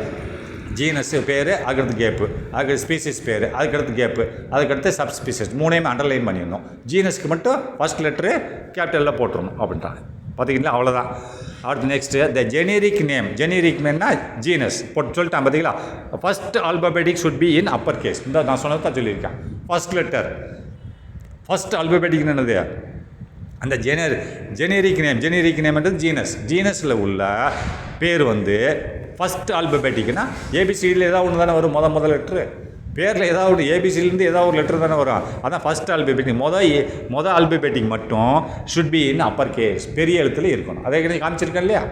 ஜீனஸ் பேர், அதுக்கடுத்து கேப்பு, அதுக்கு ஸ்பீசிஸ் பேர், அதுக்கடுத்து கேப்பு, அதுக்கடுத்து சப்ஸ்பீசிஸ், 3மே அண்டர்லைன் பண்ணிடணும். ஜீனஸ்க்கு மட்டும் ஃபஸ்ட் லெட்டரு கேபிட்டலில் போட்டுடணும் அப்படின்றாங்க. பார்த்தீங்களா, அவ்வளோதான். அடுத்து next the generic name. Generic நேம்னா ஜீனஸ் போட்டு சொல்லிட்டான். பார்த்தீங்களா, first alphabetic should be in upper case. இந்த நான் சொன்னது தான் சொல்லியிருக்கேன். ஃபஸ்ட் லெட்டர், ஃபஸ்ட் ஆல்பபெட்டிக் என்னது, அந்த ஜெனரிக் நேம்ன்றது ஜீனஸில் உள்ள பேர் ஃபஸ்ட் ஆல்பபெட்டிக்னா ஏபிசிடியில் ஏதாவது ஒன்று தானே வரும், முதல் லெட்ரு. பேரில் ஏதாவது ஒரு ஏபிசிலேருந்து ஏதாவது ஒரு லெட்டர் தானே வரும். அதான் ஃபஸ்ட் ஆல்பபெட்டிக். மொதல் ஆல்பபெட்டிக் மட்டும் should be in upper case, பெரிய எழுத்துல இருக்கணும். அதே காமிச்சிருக்கேன் இல்லையா.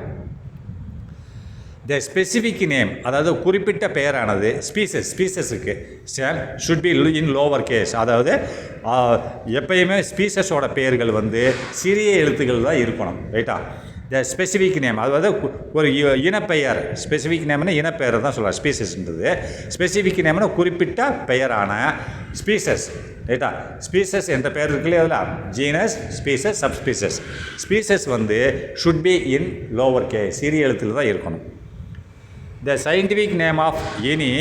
த ஸ்பெசிஃபிக் நேம், அதாவது குறிப்பிட்ட பெயரானது ஸ்பீசஸுக்கு should be in lower case. அதாவது எப்பயுமே ஸ்பீசஸோட பெயர்கள் சிறிய எழுத்துக்கள் தான் இருக்கணும். ரைட்டா. த ஸ்பெசிஃபிக் நேம், அதாவது ஒரு இனப்பெயர். ஸ்பெசிஃபிக் நேம்னா இனப்பெயரை தான் சொல்லுவாங்க ஸ்பீசஸ்ன்றது. ஸ்பெசிஃபிக் நேம்னா குறிப்பிட்ட பெயரான ஸ்பீசஸ். ரைட்டா. ஸ்பீசஸ் என்ற பெயர் இருக்குல்லையே, அதில் genus, species, subspecies. Species should be in lower case, சிறிய எழுத்தில் தான் இருக்கணும். The scientific name of any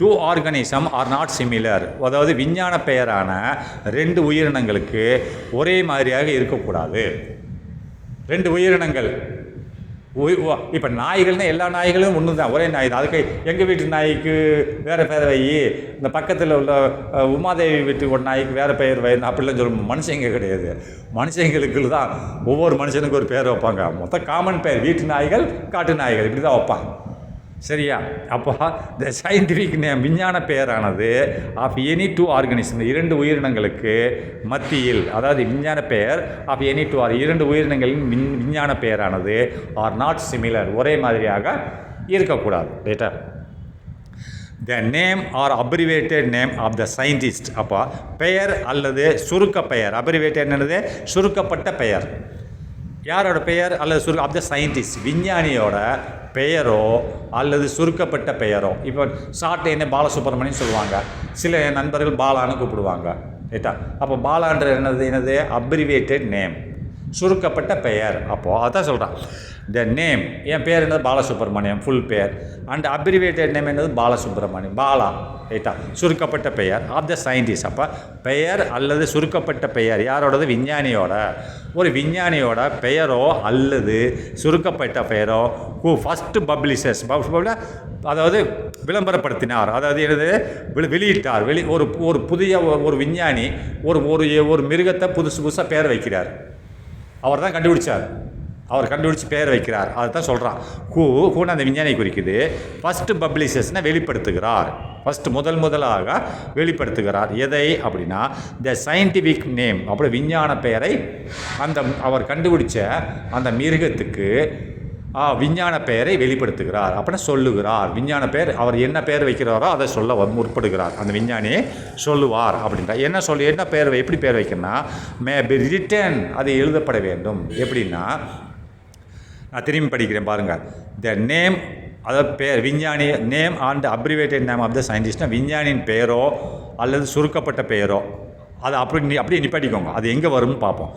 2 organism are not similar. அதாவது விஞ்ஞான பெயரான 2 உயிரினங்களுக்கு ஒரே மாதிரியாக இருக்கக்கூடாது. 2 உயிரினங்கள், இப்போ நாய்கள்னால் எல்லா நாய்களும் ஒன்று தான், ஒரே நாய் தான். அதுக்கு எங்கள் வீட்டு நாய்க்கு வேறு பெயர் வை, இந்த பக்கத்தில் உள்ள உமாதேவி வீட்டு ஒரு நாய்க்கு வேறு பெயர் வை, அப்படிலாம் சொல்ல. மனுஷங்க கிடையாது. மனுஷங்களுக்கு தான் ஒவ்வொரு மனுஷனுக்கு ஒரு பேர் வைப்பாங்க. மொத்தம் காமன் பெயர் வீட்டு நாய்கள், காட்டு நாய்கள், இப்படி தான் வைப்பாங்க. சரியா. அப்போ த சயின்டிஃபிக் நேம், விஞ்ஞான பெயரானது ஆஃப் எனி 2 ஆர்கனிசம், 2 உயிரினங்களுக்கு மத்தியில், அதாவது விஞ்ஞான பெயர் ஆஃப் எனி 2 2 உயிரினங்களின் விஞ்ஞான பெயரானது ஆர் நாட் சிமிலர், ஒரே மாதிரியாக இருக்கக்கூடாது. ரைட்டா. The name are abbreviated name of the scientist. அப்போ பெயர் அல்லது சுருக்க பெயர், அப்ரிவேட்டட் என்னது சுருக்கப்பட்ட பெயர், யாரோட பெயர் அல்லது ஆஃப் த சயின்டிஸ்ட், விஞ்ஞானியோட பெயரோ அல்லது சுருக்கப்பட்ட பெயரோ. இப்போ ஷார்ட் என்ன பாலசுப்ரமணியம் சொல்லுவாங்க, சில நண்பர்கள் பாலான்னு கூப்பிடுவாங்க, ரைட்டா. அப்போ பாலான்ற என்னது அப்ரிவேட்டட் நேம், சுருக்கப்பட்ட பெயர். அப்போது அதான் சொல்கிறான், த நேம், என் பேர் என்னது பாலசுப்ரமணியம் ஃபுல் பேர், அண்ட் அப்ரிவேட்டட் நேம் என்னது பாலசுப்ரமணியம், பாலா, ரைட்டா, சுருக்கப்பட்ட பெயர் ஆஃப் த சயின்டிஸ்ட். அப்போ பெயர் அல்லது சுருக்கப்பட்ட பெயர் யாரோடது, விஞ்ஞானியோட. ஒரு விஞ்ஞானியோட பெயரோ அல்லது சுருக்கப்பட்ட பெயரோ ஹூ ஃபஸ்ட்டு பப்ளிஷர்ஸ், அதாவது விளம்பரப்படுத்தினார், அதாவது என்னது வெளியிட்டார், ஒரு புதிய ஒரு விஞ்ஞானி ஒரு மிருகத்தை புதுசாக பேர் வைக்கிறார், அவர் தான் கண்டுபிடிச்சார், அவர் கண்டுபிடிச்சி பேர் வைக்கிறார், அதை தான் சொல்கிறான். ஹூன்னு அந்த விஞ்ஞானி குறிக்குது. ஃபஸ்ட்டு பப்ளிஷர்ஸ்னால் வெளிப்படுத்துகிறார், ஃபஸ்ட்டு முதலாக வெளிப்படுத்துகிறார். எதை அப்படின்னா த சயின்டிஃபிக் நேம், அப்படி விஞ்ஞான பெயரை அவர் கண்டுபிடிச்ச அந்த மிருகத்துக்கு விஞ்ஞான பெயரை வெளிப்படுத்துகிறார், அப்படின்னா சொல்லுகிறார். விஞ்ஞான பெயர் அவர் என்ன பெயர் வைக்கிறாரோ அதை சொல்ல முற்படுகிறார், அந்த விஞ்ஞானி சொல்லுவார் அப்படின்றா. என்ன பெயர், எப்படி பெயர் வைக்கணும்னா மே பி ரிட்டன், அது எழுதப்பட வேண்டும். எப்படின்னா நான் திரும்பி படிக்கிறேன் பாருங்கள், த நேம், அதாவது பெயர், விஞ்ஞானி name and abbreviated name of the சயின்டிஸ்ட்னா விஞ்ஞானியின் பெயரோ அல்லது சுருக்கப்பட்ட பெயரோ, அதை அப்படியே நிப்பாட்டிக்கோங்க. அது எங்கே வரும்னு பார்ப்போம்.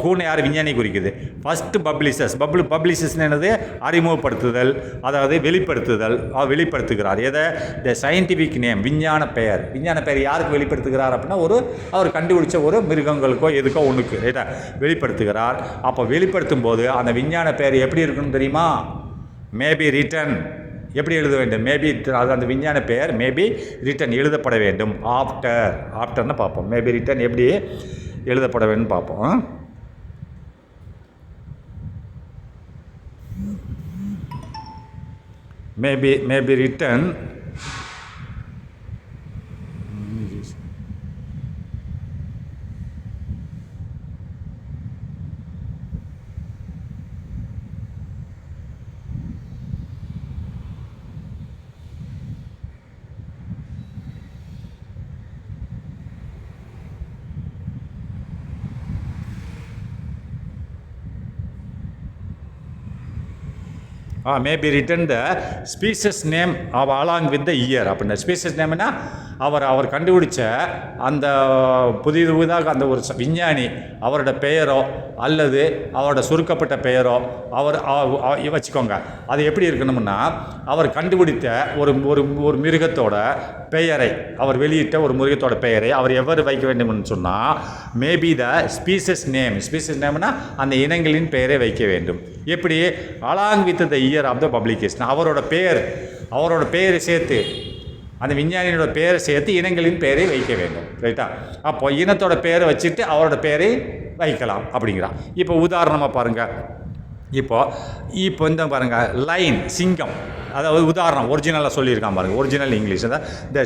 ஹூன்னு யார், விஞ்ஞானி குறிக்குது. ஃபஸ்ட்டு பப்ளிஷர்ஸ்னு என்னது அறிமுகப்படுத்துதல், அதாவது வெளிப்படுத்துகிறார். எதை, த சயின்டிஃபிக் நேம், விஞ்ஞான பெயர் யாருக்கு வெளிப்படுத்துகிறார் அப்படின்னா அவர் கண்டுபிடிச்ச ஒரு மிருகங்களுக்கோ எதுக்கோ ஒன்றுக்கு, ரைட்டா, வெளிப்படுத்துகிறார். அப்போ வெளிப்படுத்தும் போது அந்த விஞ்ஞான பெயர் எப்படி இருக்குன்னு தெரியுமா, மேபி ரிட்டன், எப்படி எழுத வேண்டும், மேபி, அது அந்த விஞ்ஞான பெயர் மேபி ரிட்டன் எழுதப்பட வேண்டும். ஆஃப்டர்னு பார்ப்போம், மேபி ரிட்டன் எப்படி எழுதப்பட வேண்டும் பார்ப்போம். Maybe written maybe written the species name along with the year. அப்படின்னா ஸ்பீசஸ் நேம்னா அவர் கண்டுபிடிச்ச அந்த புதிதாக அந்த ஒரு விஞ்ஞானி அவரோட பெயரோ அல்லது அவரோட சுருக்கப்பட்ட பெயரோ வச்சுக்கோங்க. அது எப்படி இருக்கணும்னா அவர் கண்டுபிடித்த ஒரு மிருகத்தோட பெயரை, அவர் வெளியிட்ட ஒரு மிருகத்தோட பெயரை அவர் எவ்வாறு வைக்க வேண்டும்னு சொன்னால் மேபி த ஸ்பீசஸ் நேம்னா அந்த இனங்களின் பெயரை வைக்க வேண்டும். எப்படி, along with the year of the publication, அவரோட பெயரை சேர்த்து, அந்த விஞ்ஞானியோட பெயரை சேர்த்து இனங்களின் பெயரை வைக்க வேண்டும், ரைட்டா. அப்போ இனத்தோட பெயரை வச்சுட்டு அவரோட பெயரை வைக்கலாம் அப்படிங்கிறான். இப்போ உதாரணமாக பாருங்கள், இப்போ இந்த பாருங்கள், லைன், சிங்கம், அதாவது உதாரணம் ஒரிஜினலாக சொல்லியிருக்கான் பாருங்கள், ஒரிஜினல் இங்கிலீஷ் தான். The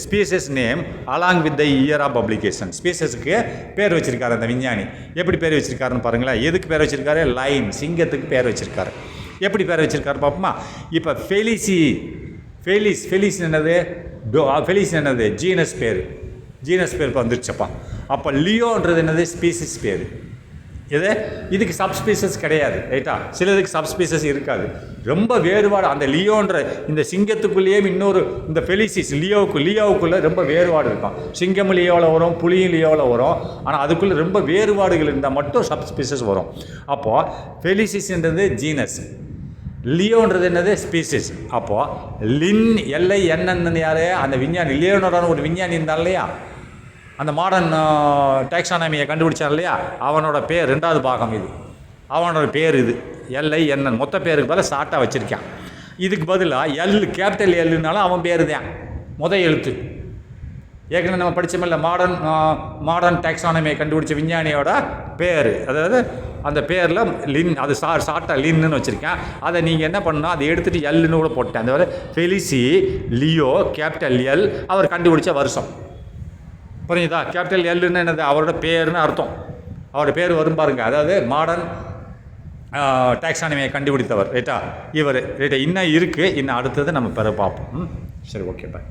species name along with the year of publication, ஸ்பீசஸுக்கு பேர் வச்சுருக்காரு அந்த விஞ்ஞானி. எப்படி பேர் வச்சுருக்காருன்னு பாருங்களேன். எதுக்கு பேர் வச்சுருக்காரு, லைன், சிங்கத்துக்கு பேர் வச்சுருக்காரு. எப்படி பேர் வச்சுருக்காரு பார்ப்போமா. இப்போ ஃபெலிஸ் என்னது ஜீனஸ் பேர் இப்போ வந்துருச்சப்பா. அப்போ லியோன்றது என்னது ஸ்பீசிஸ் பேர். இதுக்கு சப்ஸ்பீசஸ் கிடையாது, ரைட்டா. சிலதுக்கு சப்ஸ்பீசஸ் இருக்காது, ரொம்ப வேறுபாடு. அந்த லியோன்ற இந்த சிங்கத்துக்குள்ளேயே இன்னொரு இந்த ஃபெலிசிஸ் லியோவுக்குள்ளே ரொம்ப வேறுபாடு இருக்கும். சிங்கம் லியோவில் வரும், புலியும் லியோவில் வரும். ஆனால் அதுக்குள்ளே ரொம்ப வேறுபாடுகள் இருந்தால் மட்டும் சப்ஸ்பீசஸ் வரும். அப்போது ஃபெலிசிஸ்ன்றது ஜீனஸ், லியோன்றது என்னது ஸ்பீசிஸ். அப்போது LINN யார், அந்த விஞ்ஞானி லியோனோட ஒரு விஞ்ஞானி இருந்தால் இல்லையா, அந்த மாடர்ன் டாக்ஸானமியை கண்டுபிடிச்சான் இல்லையா, அவனோட பேர் 2வது பாகம் இது, அவனோட பேர் இது LINN. மொத்த பேருக்கு பதிலாக ஷார்ட்டாக வச்சுருக்கான். இதுக்கு பதிலாக கேபிட்டல் எல்லுனாலும் அவன் பேர் தான் எழுத்து. ஏற்கனவே நம்ம படித்தோமில்ல, மாடர்ன் டாக்ஸானமியை கண்டுபிடிச்ச விஞ்ஞானியோட பேர், அதாவது அந்த பேரில் அது ஷார்ட்டாக லின்னு வச்சுருக்கேன். அதை நீங்கள் என்ன பண்ணால் அதை எடுத்துகிட்டு எல்லுன்னு கூட போட்டேன். அந்த ஃபெலிசி லியோ கேபிட்டல் எல், அவர் கண்டுபிடிச்ச வருஷம், புரியுதா. கேபிட்டல் எல்லுன்னு என்னது, அவரோட பேர்னு அர்த்தம். அவரோட பேர் வரும் பாருங்க, அதாவது மாடர்ன் டாக்ஸானமியை கண்டுபிடித்தவர், ரைட்டா, இவர், ரைட்டா. இன்னும் இருக்குது, இன்னும் அடுத்தது நம்ம பிறகு பார்ப்போம். சரி, ஓகே, பாய்.